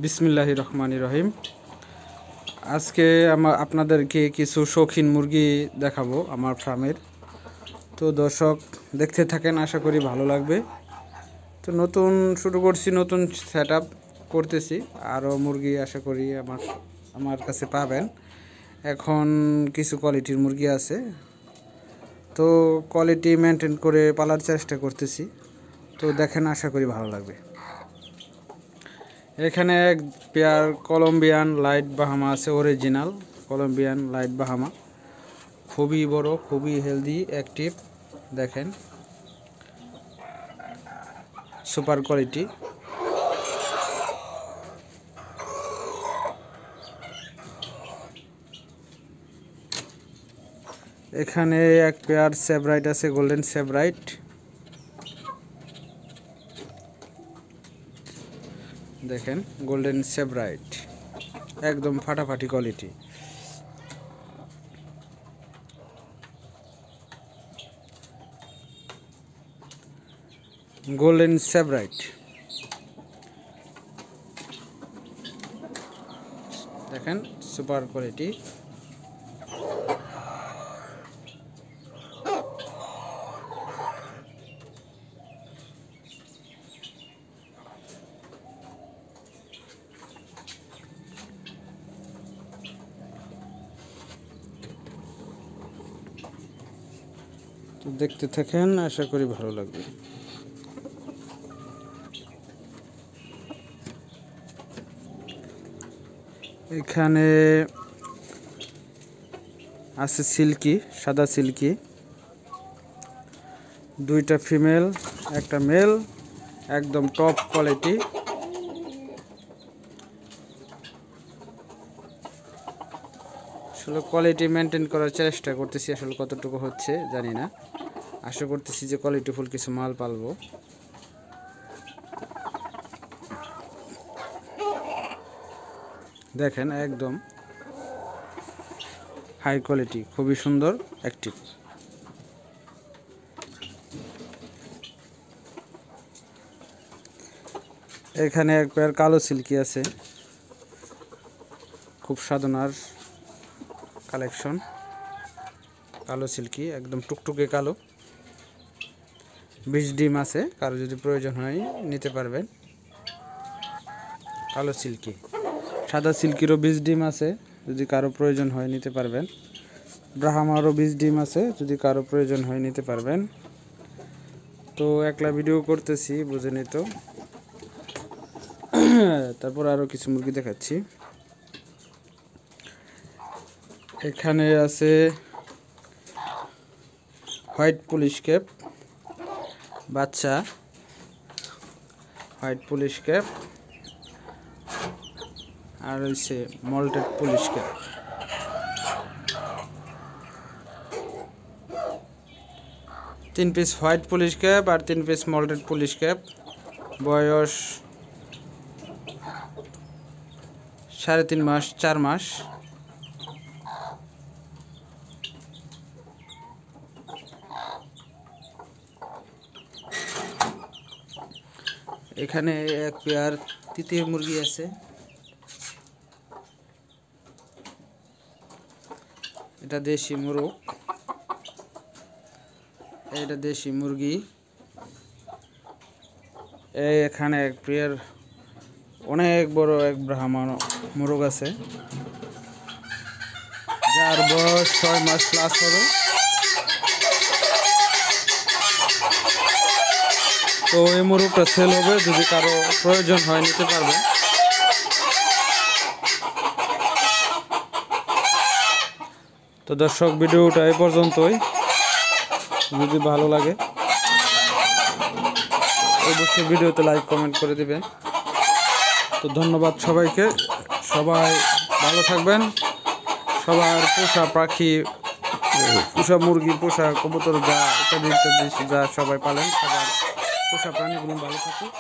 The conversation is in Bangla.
বিসমিল্লাহির রহমানির রহিম। আজকে আপনাদেরকে কিছু শৌখিন মুরগি দেখাবো আমার ফার্মের। তো দর্শক দেখতে থাকেন, আশা করি ভালো লাগবে। তো নতুন শুরু করছি, নতুন সেট আপ করতেছি। আরও মুরগি আশা করি আমার কাছে পাবেন। এখন কিছু কোয়ালিটির মুরগি আছে, তো কোয়ালিটি মেনটেন করে পালার চেষ্টা করতেছি। তো দেখেন, আশা করি ভালো লাগবে। এখানে এক পেয়ার কলম্বিয়ান লাইট বাহামা আছে, অরিজিনাল কলম্বিয়ান লাইট বাহামা, খুবই বড়, খুবই হেলদি, অ্যাক্টিভ। দেখেন, সুপার কোয়ালিটি। এখানে এক পেয়ার সেভরাইট আছে, গোল্ডেন সেভরাইট। দেখেন, গোল্ডেন সেভরাইট একদম ফাটাফাটি কোয়ালিটি। গোল্ডেন সেভরাইট দেখেন, সুপার কোয়ালিটি। তো দেখতে থাকেন, আশা করি ভালো লাগবে। এখানে আছে সিল্কি, সাদা সিল্কি, দুইটা ফিমেল, একটা মেল, একদম টপ কোয়ালিটি। আসলে কোয়ালিটি মেনটেন করার চেষ্টা করতেছি, আসলে কতটুকু হচ্ছে জানি না। আশা করতেছি যে কোয়ালিটিফুল কিছু মাল পালবো। দেখেন, একদম হাই কোয়ালিটি, খুবই সুন্দর, অ্যাক্টিভ। এখানে এক পেয়ার কালো সিল্কি আছে, খুব সাধনার কালেকশন। কালো সিল্কি একদম টুকটুকে কালো, 20 ডিম আছে, কারো যদি প্রয়োজন হয় নিতে পারবেন। কালো সিল্কি, সাদা সিল্কিরও 20 ডিম আছে, যদি কারো প্রয়োজন হয় নিতে পারবেন। ব্রাহ্মারও 20 ডিম আছে, যদি কারো প্রয়োজন হয় নিতে পারবেন। তো একলা ভিডিও করতেছি, বুঝে নিত। তারপর আরও কিছু মুরগি দেখাচ্ছি। এখানে আছে হোয়াইট পুলিশ ক্যাপ বাচ্চা, হোয়াইট পুলিশ ক্যাপ, আর হচ্ছে মল্টেড পুলিশ ক্যাপ। তিন পিস হোয়াইট পুলিশ ক্যাপ আর 3 পিস মল্টেড পুলিশ ক্যাপ। বয়স 3.5 মাস, 4 মাস। এখানে এক পেয়ার তিতির মুরগি আছে, এটা দেশি মুরগ, এটা দেশি মুরগি। এখানে এক পেয়ার অনেক বড় এক ব্রাহ্মণ মুরগ আছে, যার বয়স 6 মাস প্লাস হবে। তো এই মুরগটা সেল হবে, যদি কারো প্রয়োজন হয় নিতে পারবে। তো দর্শক, ভিডিওটা এই পর্যন্তই। যদি ভালো লাগে অবশ্যই ভিডিওতে লাইক কমেন্ট করে দিবেন। তো ধন্যবাদ সবাইকে, সবাই ভালো থাকবেন। সবার পোষা পাখি, পোষা মুরগি, পোষা কবুতর, যা ইত্যাদি ইত্যাদি যা সবাই পালেন, সবার পোষা প্রাণীগুলো ভালো থাকুক।